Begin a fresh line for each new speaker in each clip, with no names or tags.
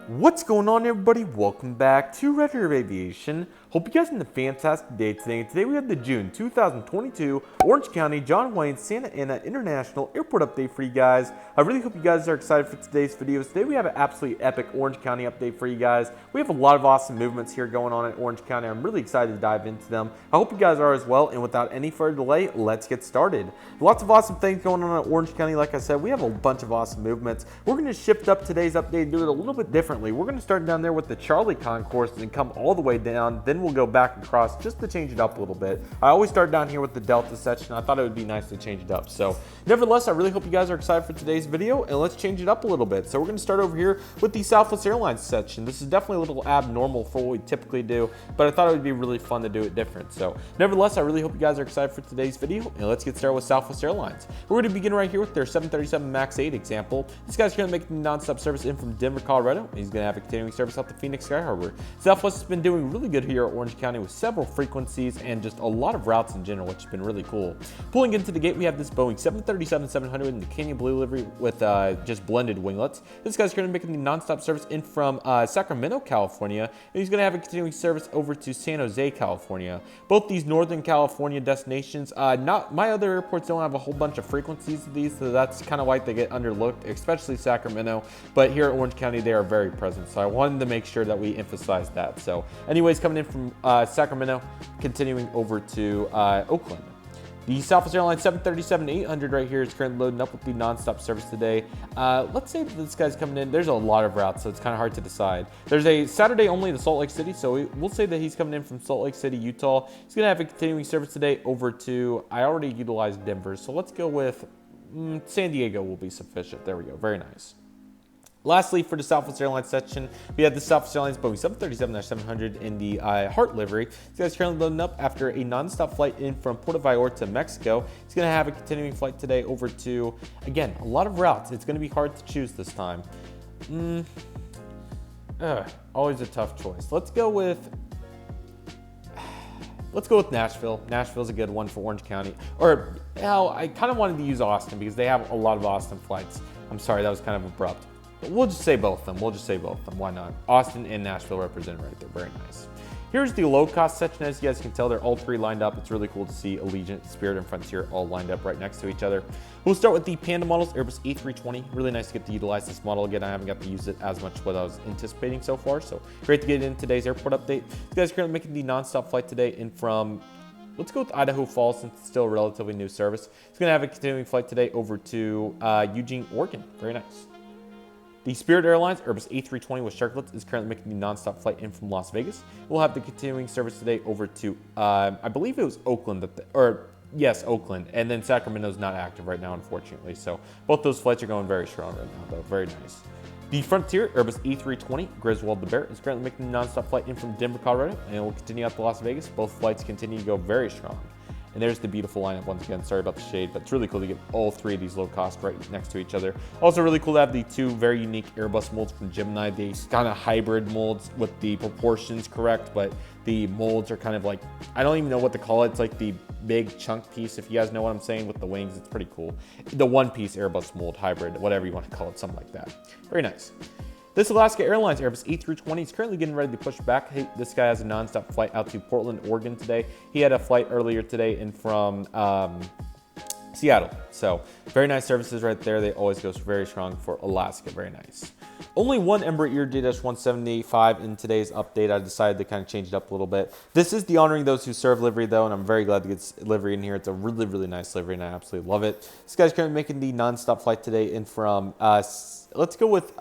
What's going on, everybody? Welcome back to Redriveraviation. Hope you guys are having a fantastic day today. Today we have the June 2022 Orange County John Wayne Santa Ana International Airport update for you guys. I really hope you guys are excited for today's video. Today we have an absolutely epic Orange County update for you guys. We have a lot of awesome movements here going on in Orange County. I'm really excited to dive into them. I hope you guys are as well. And without any further delay, let's get started. Lots of awesome things going on in Orange County. Like I said, we have a bunch of awesome movements. We're going to shift up today's update and do it a little bit differently. We're going to start down there with the Charlie concourse and come all the way down. Then we'll go back across just to change it up a little bit. I always start down here with the Delta section. I thought it would be nice to change it up. So nevertheless, I really hope you guys are excited for today's video, and let's change it up a little bit. So we're going to start over here with the Southwest Airlines section. This is definitely a little abnormal for what we typically do, but I thought it would be really fun to do it different. So nevertheless, I really hope you guys are excited for today's video, and let's get started with Southwest Airlines. We're going to begin right here with their 737 MAX 8 example. This guy's going to make the nonstop service in from Denver, Colorado. He's going to have a continuing service out to Phoenix Sky Harbor. Southwest has been doing really good here at Orange County with several frequencies and just a lot of routes in general, which has been really cool. Pulling into the gate, we have this Boeing 737-700 in the Canyon Blue livery with just blended winglets. This guy's going to be making the nonstop service in from Sacramento, California, and he's going to have a continuing service over to San Jose, California. Both these Northern California destinations, my other airports don't have a whole bunch of frequencies of these, so that's kind of why they get underlooked, especially Sacramento, but here at Orange County, they are very present, so I wanted to make sure that we emphasize that. So anyways, coming in from Sacramento, continuing over to Oakland. The Southwest Airlines 737-800 right here is currently loading up with the nonstop service today. Let's say that this guy's coming in. There's a lot of routes, so it's kind of hard to decide. There's a Saturday only to Salt Lake City, so we'll say that he's coming in from Salt Lake City, Utah. He's going to have a continuing service today over to, I already utilized Denver, so let's go with San Diego will be sufficient. There we go. Very nice. Lastly, for the Southwest Airlines section, we have the Southwest Airlines Boeing 737-700 in the Heart livery. This guy's currently loading up after a nonstop flight in from Puerto Vallarta, Mexico. He's going to have a continuing flight today over to, again, a lot of routes. It's going to be hard to choose this time. Always a tough choice. Let's go with Nashville. Nashville's a good one for Orange County. Or, hell, I kind of wanted to use Austin because they have a lot of Austin flights. I'm sorry, that was kind of abrupt. But we'll just say both of them. Why not? Austin and Nashville represented right there. Very nice. Here's the low-cost section. As you guys can tell, they're all three lined up. It's really cool to see Allegiant, Spirit, and Frontier all lined up right next to each other. We'll start with the Panda models, Airbus A320. Really nice to get to utilize this model again. I haven't got to use it as much as what I was anticipating so far, so great to get in today's airport update. This guy's currently making the nonstop flight today in from, let's go with Idaho Falls since it's still a relatively new service. He's going to have a continuing flight today over to Eugene, Oregon. Very nice. The Spirit Airlines Airbus A320 with Sharklets is currently making the nonstop flight in from Las Vegas. We'll have the continuing service today over to, I believe it was Oakland, yes, Oakland, and then Sacramento's not active right now, unfortunately. So both those flights are going very strong right now, though. Very nice. The Frontier Airbus A320 Griswold the Bear is currently making the nonstop flight in from Denver, Colorado, and will continue out to Las Vegas. Both flights continue to go very strong. And there's the beautiful lineup once again. Sorry about the shade, but it's really cool to get all three of these low cost right next to each other. Also really cool to have the two very unique Airbus molds from Gemini. These kind of hybrid molds with the proportions correct, but the molds are kind of like, I don't even know what to call it. It's like the big chunk piece, if you guys know what I'm saying, with the wings. It's pretty cool. The one-piece Airbus mold hybrid, whatever you want to call it, something like that. Very nice. This Alaska Airlines Airbus A320 is currently getting ready to push back. This guy has a nonstop flight out to Portland, Oregon today. He had a flight earlier today in from Seattle. So very nice services right there. They always go very strong for Alaska. Very nice. Only one Embraer J-175 in today's update. I decided to kind of change it up a little bit. This is the Honoring Those Who Serve livery, though, and I'm very glad to get livery in here. It's a really, really nice livery, and I absolutely love it. This guy's currently making the nonstop flight today in from, let's go with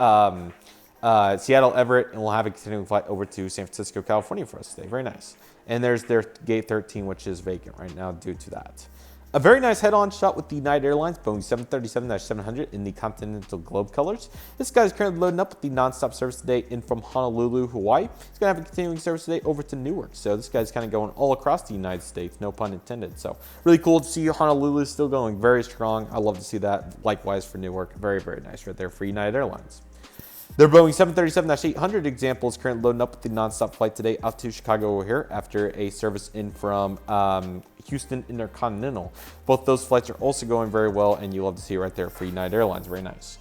Seattle Everett, and we'll have a continuing flight over to San Francisco, California for us today. Very nice. And there's their gate 13, which is vacant right now due to that. A very nice head-on shot with the United Airlines Boeing 737-700 in the Continental Globe colors. This guy's currently loading up with the nonstop service today in from Honolulu, Hawaii. He's going to have a continuing service today over to Newark. So this guy's kind of going all across the United States, no pun intended. So really cool to see Honolulu is still going very strong. I love to see that. Likewise for Newark. Very, very nice right there for United Airlines. Their Boeing 737-800 example is currently loading up with the nonstop flight today out to Chicago O'Hare after a service in from Houston Intercontinental. Both those flights are also going very well, and you love to see it right there for United Airlines. Very nice.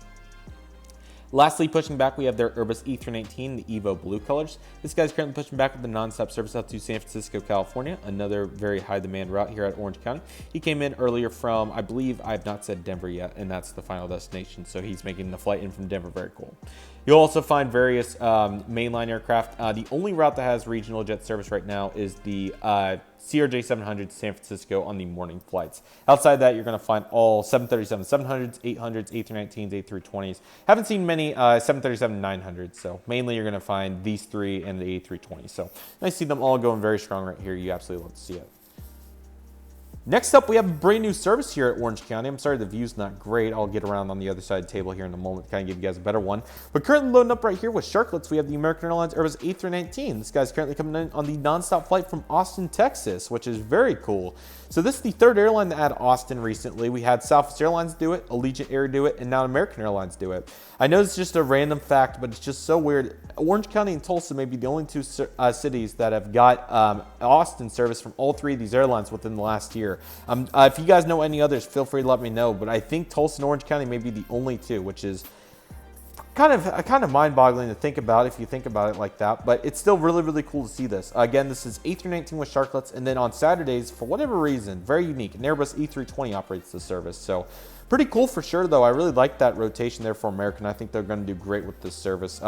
Lastly, pushing back, we have their Airbus E319, the Evo blue colors. This guy's currently pushing back with the nonstop service out to San Francisco, California, another very high demand route here at Orange County. He came in earlier from, I believe, I've not said Denver yet, and that's the final destination. So he's making the flight in from Denver. Very cool. You'll also find various mainline aircraft. The only route that has regional jet service right now is the CRJ 700 to San Francisco on the morning flights. Outside that, you're going to find all 737-700s, 800s, A319s, A320s. Haven't seen many 737-900s, so mainly you're going to find these three and the A320. So I see them all going very strong right here. You absolutely love to see it. Next up, we have a brand new service here at Orange County. I'm sorry the view's not great. I'll get around on the other side of the table here in a moment to kind of give you guys a better one. But currently loading up right here with Sharklets, we have the American Airlines Airbus A319. This guy's currently coming in on the nonstop flight from Austin, Texas, which is very cool. So this is the third airline to add Austin recently. We had Southwest Airlines do it, Allegiant Air do it, and now American Airlines do it. I know it's just a random fact, but it's just so weird. Orange County and Tulsa may be the only two cities that have got Austin service from all three of these airlines within the last year. If you guys know any others, feel free to let me know. But I think Tulsa and Orange County may be the only two, which is kind of mind-boggling to think about if you think about it like that. But it's still really, really cool to see this. Again, this is A319 with Sharklets, and then on Saturdays, for whatever reason, very unique, an Airbus E320 operates the service. So pretty cool for sure, though. I really like that rotation there for American. I think they're going to do great with this service.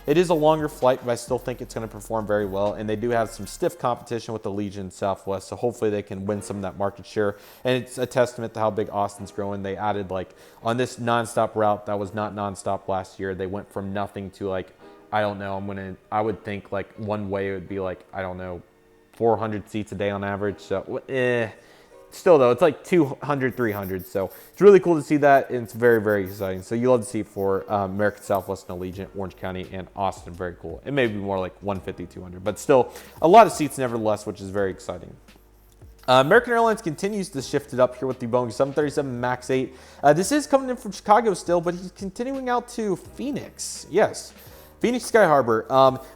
It is a longer flight, but I still think it's going to perform very well. And they do have some stiff competition with the Allegiant and Southwest, so hopefully they can win some of that market share. And it's a testament to how big Austin's growing. They added, like, on this nonstop route that was not nonstop last year, they went from nothing to, like, I don't know, I would think, like, one way it would be, like, I don't know, 400 seats a day on average. So, still, though, it's like 200, 300. So it's really cool to see that, and it's very, very exciting. So you love to see for American, Southwest, and Allegiant, Orange County, and Austin. Very cool. It may be more like 150, 200, but still a lot of seats nevertheless, which is very exciting. American Airlines continues to shift it up here with the Boeing 737 MAX 8. This is coming in from Chicago still, but he's continuing out to Phoenix. Yes. Phoenix Sky Harbor.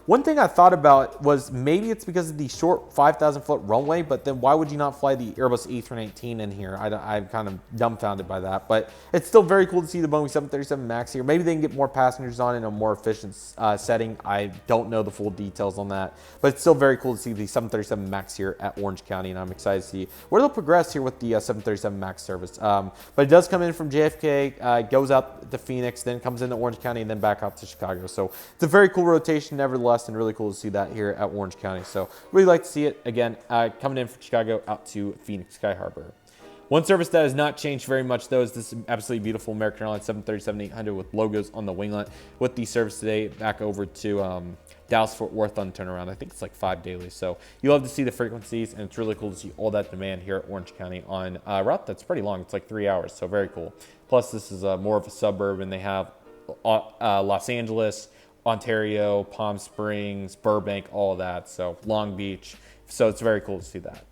One thing I thought about was maybe it's because of the short 5,000-foot runway, but then why would you not fly the Airbus A319 in here? I'm kind of dumbfounded by that, but it's still very cool to see the Boeing 737 MAX here. Maybe they can get more passengers on in a more efficient setting. I don't know the full details on that, but it's still very cool to see the 737 MAX here at Orange County, and I'm excited to see where they'll progress here with the 737 MAX service. But it does come in from JFK, goes out to Phoenix, then comes into Orange County, and then back out to Chicago. So it's a very cool rotation nevertheless, and really cool to see that here at Orange County. So really like to see it again, coming in from Chicago out to Phoenix Sky Harbor. One service that has not changed very much, though, is this absolutely beautiful American Airlines 737-800 with logos on the winglet with the service today back over to Dallas-Fort Worth on turnaround. I think it's like 5 daily. So you love to see the frequencies, and it's really cool to see all that demand here at Orange County on a route that's pretty long. It's like 3 hours, so very cool. Plus, this is more of a suburb, and they have Los Angeles, Ontario, Palm Springs, Burbank, all of that. So Long Beach. So it's very cool to see that.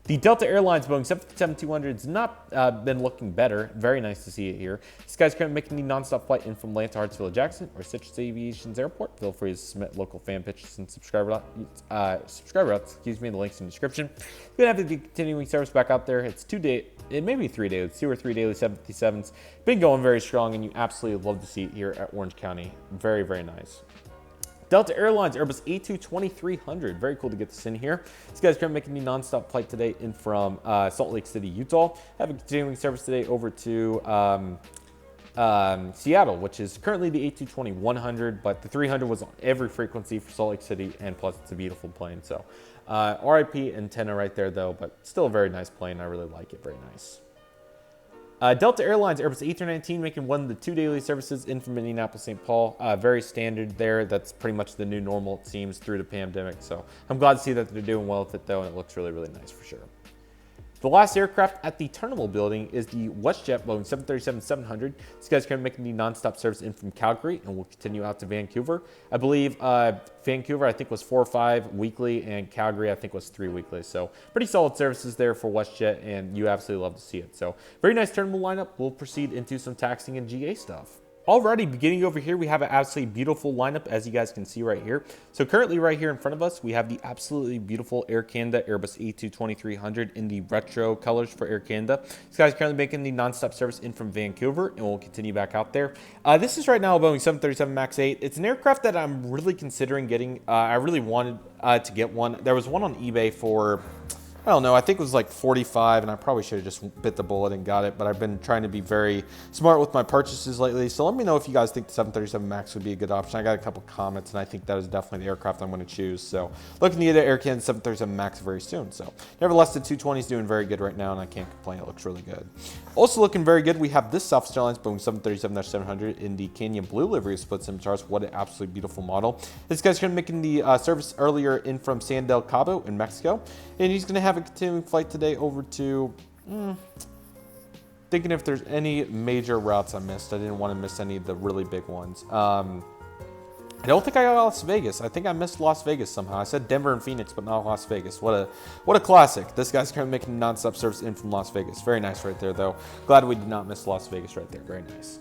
The Delta Airlines Boeing 757-200 has not been looking better. Very nice to see it here. This guy's currently making the nonstop flight in from Atlanta, Hartsfield, Jackson, or Citrus Aviation's airport. Feel free to submit local fan pitches and subscriber routes. Excuse me, the links in the description. You're gonna have the continuing service back out there. It's 2 day, it may be 3 days, 2 or 3 daily 757s. Been going very strong, and you absolutely love to see it here at Orange County. Very, very nice. Delta Airlines Airbus A220-300. Very cool to get this in here. This guy's currently making the nonstop flight today in from Salt Lake City, Utah. Have a continuing service today over to Seattle, which is currently the A220-100, but the 300 was on every frequency for Salt Lake City, and plus it's a beautiful plane. So RIP antenna right there, though, but still a very nice plane. I really like it. Very nice. Delta Airlines Airbus A319 making one of the 2 daily services in from Indianapolis, St. Paul. Very standard there. That's pretty much the new normal, it seems, through the pandemic. So I'm glad to see that they're doing well with it, though, and it looks really, really nice for sure. The last aircraft at the Terminal building is the WestJet Boeing 737-700. This guy's currently making the nonstop service in from Calgary and will continue out to Vancouver. I believe Vancouver, I think, was 4 or 5 weekly, and Calgary, I think, was 3 weekly. So pretty solid services there for WestJet, and you absolutely love to see it. So very nice Terminal lineup. We'll proceed into some taxing and GA stuff. already beginning over here, we have an absolutely beautiful lineup, as you guys can see right here. So currently right here in front of us, we have the absolutely beautiful Air Canada Airbus A220-300 in the retro colors for Air Canada. This guy's currently making the nonstop service in from Vancouver, and we'll continue back out there. This is right now a Boeing 737 MAX 8. It's an aircraft that I'm really considering getting. I really wanted to get one. There was one on eBay for, I don't know, I think it was like 45, and I probably should have just bit the bullet and got it, but I've been trying to be very smart with my purchases lately. So let me know if you guys think the 737 MAX would be a good option. I got a couple comments, and I think that is definitely the aircraft I'm going to choose. So looking to get an Air Canada 737 MAX very soon. So nevertheless, the 220 is doing very good right now, and I can't complain. It looks really good. Also looking very good, we have this Southwest Airlines Boeing 737-700 in the Canyon Blue livery of split scimitar's. What an absolutely beautiful model. This guy's going to be making the service earlier in from San Del Cabo in Mexico, and he's going to have a continuing flight today over to, thinking if there's any major routes I missed. I didn't want to miss any of the really big ones. I don't think I got Las Vegas. I think I missed Las Vegas somehow. I said Denver and Phoenix, but not Las Vegas. What a classic. This guy's currently making nonstop service in from Las Vegas. Very nice right there, though. Glad we did not miss Las Vegas right there. Very nice.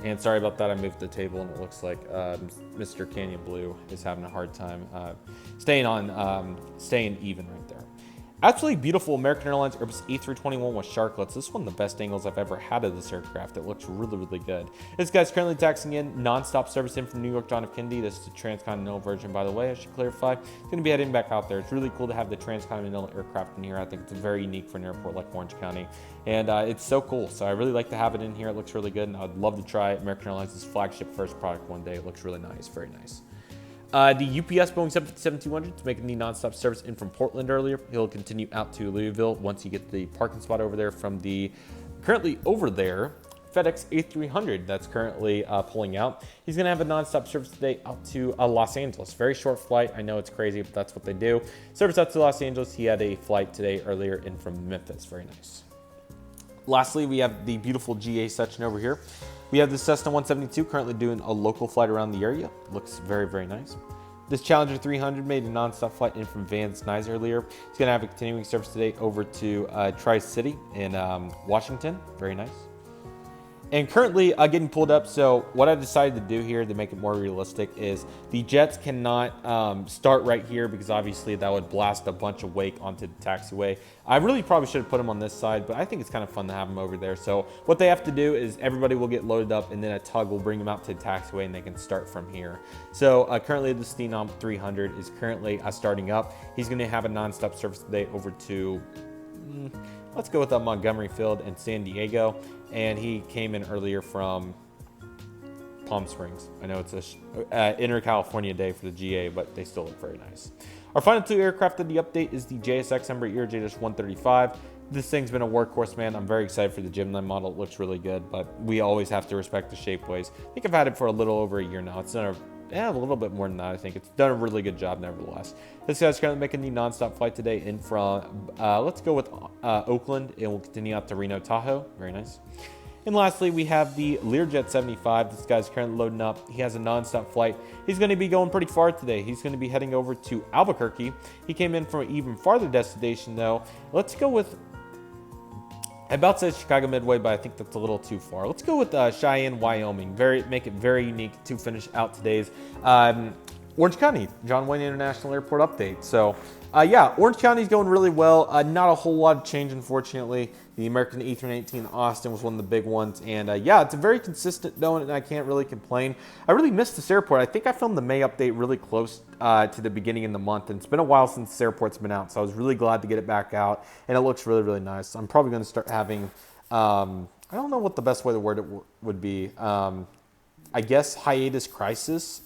And sorry about that. I moved the table, and it looks like Mr. Canyon Blue is having a hard time staying even right there. Absolutely beautiful American Airlines Airbus A321 with sharklets. This is one of the best angles I've ever had of this aircraft. It looks really, really good. This guy's currently taxiing in non-stop service in from New York John F. Kennedy. This is the transcontinental version, by the way, I should clarify. It's going to be heading back out there. It's really cool to have the transcontinental aircraft in here. I think it's very unique for an airport like Orange County. And it's so cool. So I really like to have it in here. It looks really good, and I'd love to try American Airlines' flagship first product one day. It looks really nice. Very nice. The UPS Boeing 757-200 is making the nonstop service in from Portland earlier. He'll continue out to Louisville once you get the parking spot over there from the currently over there FedEx A300 that's currently pulling out. He's going to have a nonstop service today out to Los Angeles. Very short flight. I know it's crazy, but that's what they do. Service out to Los Angeles. He had a flight today earlier in from Memphis. Very nice. Lastly, we have the beautiful GA section over here. We have the Cessna 172 currently doing a local flight around the area. Looks very, very nice. This Challenger 300 made a nonstop flight in from Van Nuys earlier. He's going to have a continuing service today over to Tri-City in Washington. Very nice. And currently getting pulled up. So what I decided to do here to make it more realistic is the jets cannot start right here because obviously that would blast a bunch of wake onto the taxiway. I really probably should have put them on this side, but I think it's kind of fun to have them over there. So what they have to do is everybody will get loaded up, and then a tug will bring them out to the taxiway, and they can start from here. So currently the Stana 300 is currently starting up. He's going to have a nonstop service today over to, let's go with Montgomery Field in San Diego. And he came in earlier from Palm Springs. I know it's a inter-California day for the GA, but they still look very nice. Our final two aircraft of the update is the JSX Embraer ERJ-135. This thing's been a workhorse, man. I'm very excited for the Gemini model. It looks really good, but we always have to respect the shapeways. I think I've had it for a little over a year now. It's done a little bit more than that. I think it's done a really good job nevertheless. This guy's currently making the nonstop flight today in from, let's go with Oakland, and we'll continue out to Reno, Tahoe. Very nice. And lastly, we have the Learjet 75. This guy's currently loading up. He has a nonstop flight. He's going to be going pretty far today. He's going to be heading over to Albuquerque. He came in from an even farther destination, though. Let's go with, I about said Chicago Midway, but I think that's a little too far. Let's go with Cheyenne, Wyoming. Make it very unique to finish out today's Orange County, John Wayne International Airport update. So, yeah, Orange County's going really well. Not a whole lot of change, unfortunately. The American A319 Austin was one of the big ones. And, yeah, it's a very consistent though, and I can't really complain. I really missed this airport. I think I filmed the May update really close to the beginning of the month. And it's been a while since this airport's been out, so I was really glad to get it back out. And it looks really, really nice. I'm probably going to start having, I don't know what the best way to word it would be. I guess hiatus crisis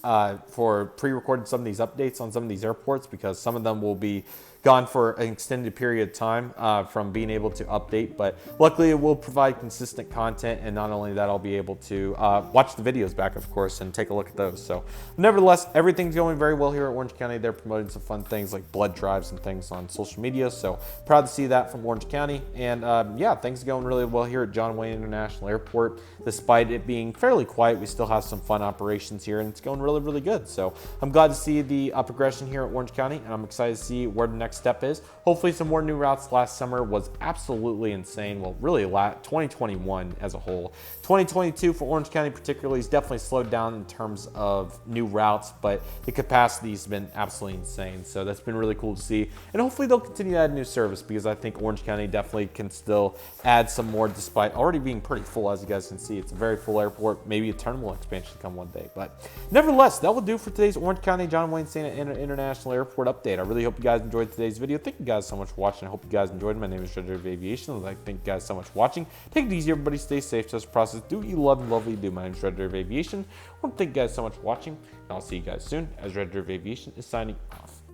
for pre-recorded some of these updates on some of these airports, because some of them will be gone for an extended period of time from being able to update. But luckily it will provide consistent content, and not only that, I'll be able to watch the videos back, of course, and take a look at those. So nevertheless, everything's going very well here at Orange County. They're promoting some fun things like blood drives and things on social media, so proud to see that from Orange County. And yeah, things are going really well here at John Wayne International Airport. Despite it being fairly quiet, we still have have some fun operations here, and it's going really, really good. So I'm glad to see the progression here at Orange County, and I'm excited to see where the next step is. Hopefully some more new routes. Last summer was absolutely insane. Well, really 2021 as a whole. 2022 for Orange County particularly is definitely slowed down in terms of new routes, but the capacity's been absolutely insane. So that's been really cool to see. And hopefully they'll continue to add new service, because I think Orange County definitely can still add some more despite already being pretty full. As you guys can see, it's a very full airport. Maybe a terminal expansion to come one day. But nevertheless, that will do for today's Orange County John Wayne Stana International Airport update. I really hope you guys enjoyed today's video. Thank you guys so much for watching. I hope you guys enjoyed. My name is Redriveraviation. I'd like to thank you guys so much for watching. Take it easy, everybody. Stay safe. Trust the process. Do what you love and love what you do. My name is Redriveraviation. I want to thank you guys so much for watching, and I'll see you guys soon as Redriveraviation is signing off.